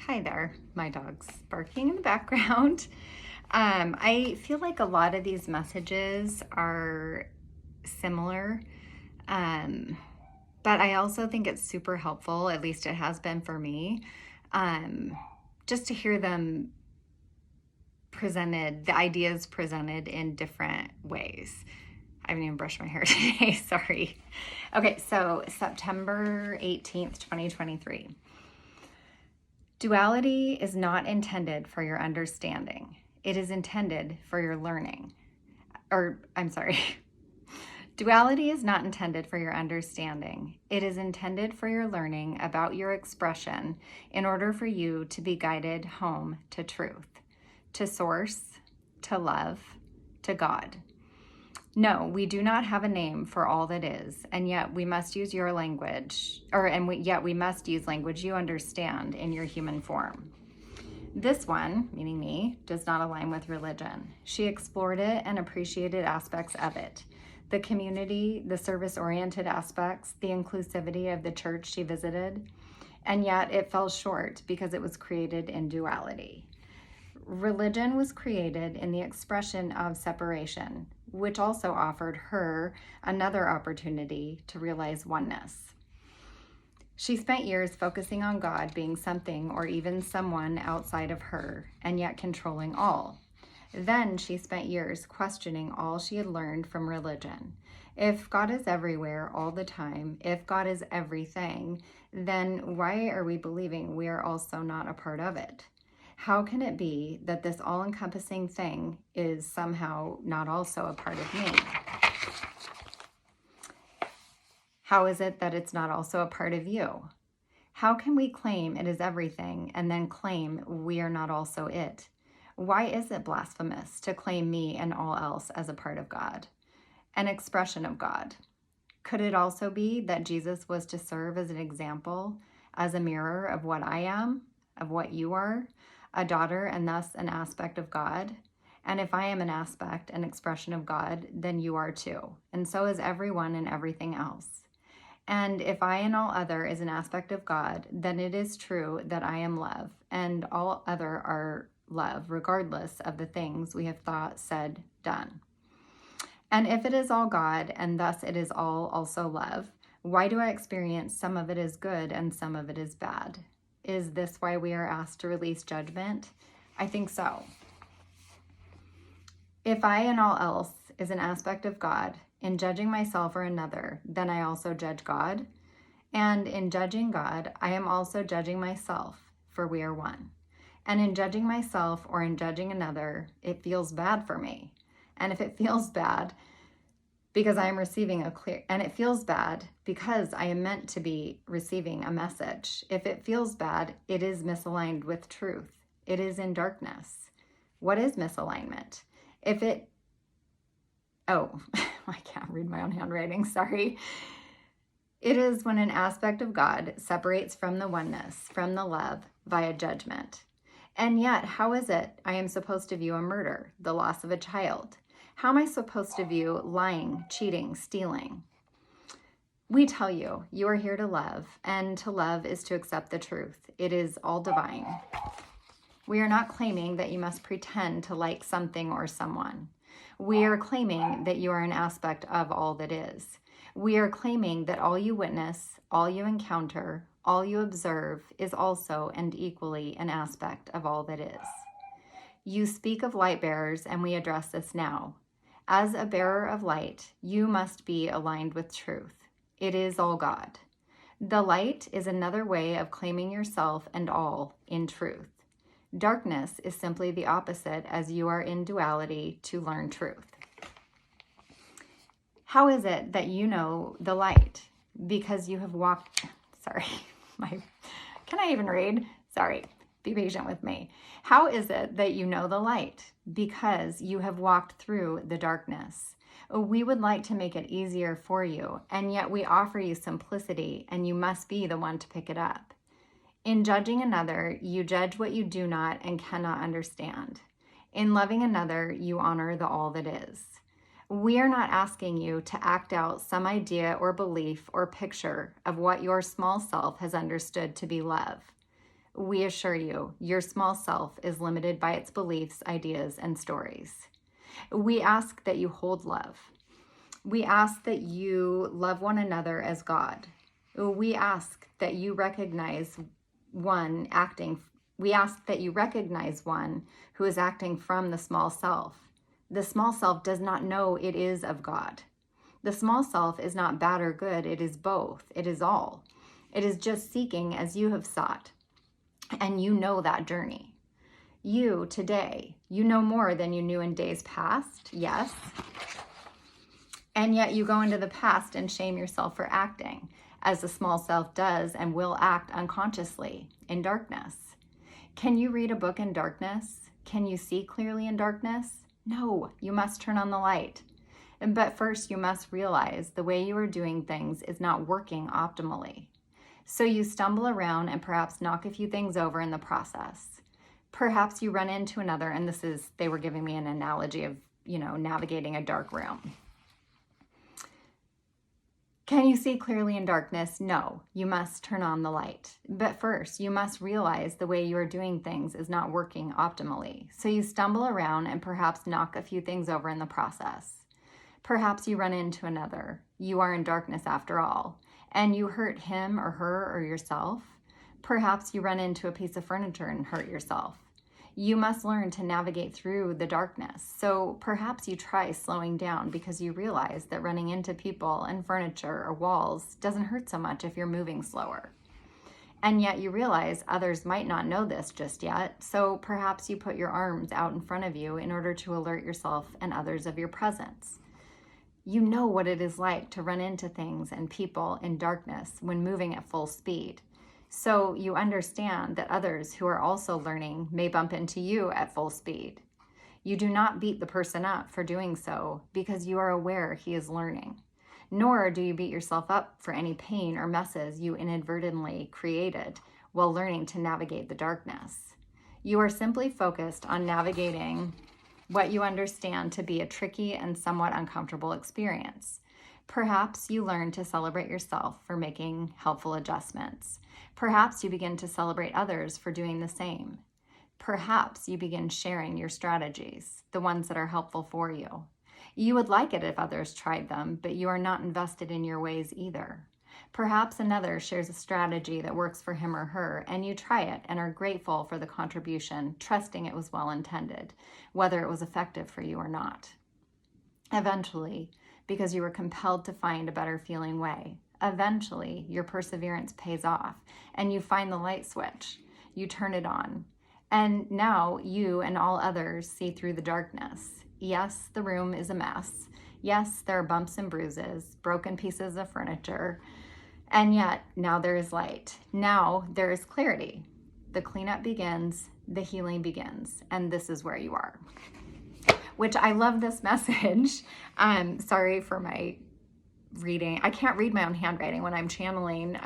Hi there, my dog's barking in the background. I feel like a lot of these messages are similar, um, but I also think it's super helpful, at least it has been for me, um, just to hear them presented, the ideas presented in different ways. I haven't even brushed my hair today, sorry. Okay, so September 18th, 2023. Duality is not intended for your understanding. It is intended for your learning. I'm sorry. Duality is not intended for your understanding. It is intended for your learning about your expression in order for you to be guided home to truth, to source, to love, to God. No, we do not have a name for all that is, and yet we must use your language, yet we must use language you understand in your human form. This one, meaning me, does not align with religion. She explored it and appreciated aspects of it. The community, the service-oriented aspects, the inclusivity of the church she visited, and yet it fell short because it was created in duality. Religion was created in the expression of separation, which also offered her another opportunity to realize oneness. She spent years focusing on God being something or even someone outside of her, and yet controlling all. Then she spent years questioning all she had learned from religion. If God is everywhere all the time, if God is everything, then why are we believing we are also not a part of it? How can it be that this all-encompassing thing is somehow not also a part of me? How is it that it's not also a part of you? How can we claim it is everything and then claim we are not also it? Why is it blasphemous to claim me and all else as a part of God, an expression of God? Could it also be that Jesus was to serve as an example, as a mirror of what I am, of what you are, a daughter and thus an aspect of God? And if I am an aspect, an expression of God, then you are too, and so is everyone and everything else. And if I and all other is an aspect of God, then it is true that I am love, and all other are love, regardless of the things we have thought, said, done. And if it is all God, and thus it is all also love, why do I experience some of it as good and some of it as bad? Is this why we are asked to release judgment? I think so. If I and all else is an aspect of God, in judging myself or another, then I also judge God. And in judging God, I am also judging myself, for we are one. And in judging myself or in judging another, it feels bad for me. And if it feels bad, because I am receiving and it feels bad because I am meant to be receiving a message. If it feels bad, it is misaligned with truth. It is in darkness. What is misalignment? I can't read my own handwriting, sorry. It is when an aspect of God separates from the oneness, from the love, via judgment. And yet, how is it I am supposed to view a murder, the loss of a child? How am I supposed to view lying, cheating, stealing? We tell you, you are here to love, and to love is to accept the truth. It is all divine. We are not claiming that you must pretend to like something or someone. We are claiming that you are an aspect of all that is. We are claiming that all you witness, all you encounter, all you observe is also and equally an aspect of all that is. You speak of light bearers, and we address this now. As a bearer of light, you must be aligned with truth. It is all God. The light is another way of claiming yourself and all in truth. Darkness is simply the opposite, as you are in duality to learn truth. How is it that you know the light? Because you have walked, can I even read? Sorry, be patient with me. How is it that you know the light? Because you have walked through the darkness. We would like to make it easier for you, and yet we offer you simplicity, and you must be the one to pick it up. In judging another, you judge what you do not and cannot understand. In loving another, you honor the all that is. We are not asking you to act out some idea or belief or picture of what your small self has understood to be love. We assure you, your small self is limited by its beliefs, ideas, and stories. We ask that you hold love. We ask that you love one another as God. We ask that you recognize one acting. We ask that you recognize one who is acting from the small self. The small self does not know it is of God. The small self is not bad or good. It is both. It is all. It is just seeking as you have sought. And you know that journey. You today, you know more than you knew in days past, yes. And yet you go into the past and shame yourself for acting, as the small self does and will act unconsciously in darkness. Can you read a book in darkness? Can you see clearly in darkness? No, you must turn on the light. But first you must realize the way you are doing things is not working optimally. So you stumble around and perhaps knock a few things over in the process. Perhaps you run into another, and they were giving me an analogy of, navigating a dark room. Can you see clearly in darkness? No, you must turn on the light. But first, you must realize the way you are doing things is not working optimally. So you stumble around and perhaps knock a few things over in the process. Perhaps you run into another. You are in darkness after all, and you hurt him or her or yourself. Perhaps you run into a piece of furniture and hurt yourself. You must learn to navigate through the darkness. So perhaps you try slowing down because you realize that running into people and furniture or walls doesn't hurt so much if you're moving slower. And yet you realize others might not know this just yet. So perhaps you put your arms out in front of you in order to alert yourself and others of your presence. You know what it is like to run into things and people in darkness when moving at full speed. So you understand that others who are also learning may bump into you at full speed. You do not beat the person up for doing so because you are aware he is learning. Nor do you beat yourself up for any pain or messes you inadvertently created while learning to navigate the darkness. You are simply focused on navigating what you understand to be a tricky and somewhat uncomfortable experience. Perhaps you learn to celebrate yourself for making helpful adjustments. Perhaps you begin to celebrate others for doing the same. Perhaps you begin sharing your strategies, the ones that are helpful for you. You would like it if others tried them, but you are not invested in your ways either. Perhaps another shares a strategy that works for him or her, and you try it and are grateful for the contribution, trusting it was well intended, whether it was effective for you or not. Eventually, because you were compelled to find a better feeling way, eventually your perseverance pays off and you find the light switch. You turn it on. And now you and all others see through the darkness. Yes, the room is a mess. Yes, there are bumps and bruises, broken pieces of furniture. And yet now there is light. Now there is clarity. The cleanup begins, the healing begins, and this is where you are. Which I love this message. Sorry for my reading. I can't read my own handwriting when I'm channeling.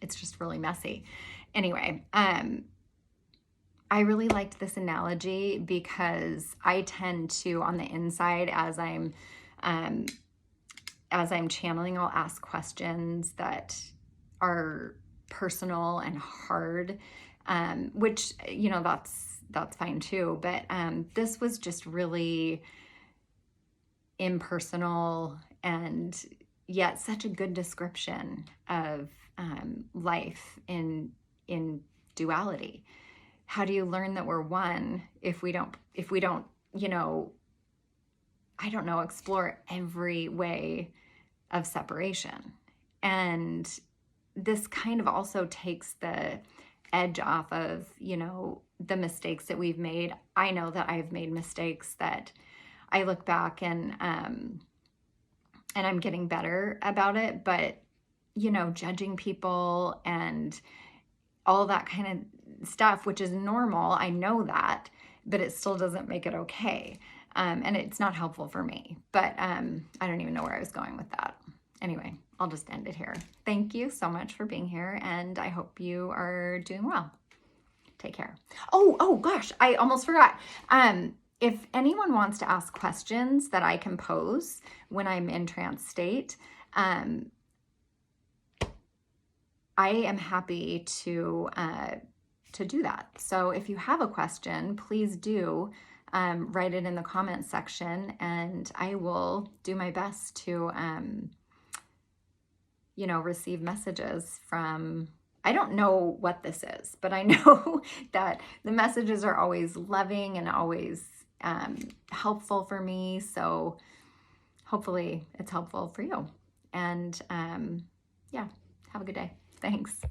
It's just really messy. Anyway, I really liked this analogy because I tend to, on the inside, as I'm channeling, I'll ask questions that are personal and hard, which, that's fine too. But this was just really impersonal and yet such a good description of life in duality. How do you learn that we're one if we don't, explore every way of separation? And this kind of also takes the edge off of, the mistakes that we've made. I know that I've made mistakes that I look back and I'm getting better about it, but, judging people and all that kind of stuff, which is normal. I know that, but it still doesn't make it okay. And it's not helpful for me, but I don't even know where I was going with that. Anyway, I'll just end it here. Thank you so much for being here, and I hope you are doing well. Take care. Oh gosh, I almost forgot. If anyone wants to ask questions that I can pose when I'm in trance state, I am happy to do that. So if you have a question, please do write it in the comments section, and I will do my best to, receive messages from, I don't know what this is, but I know that the messages are always loving and always helpful for me. So hopefully it's helpful for you. And yeah, have a good day. Thanks.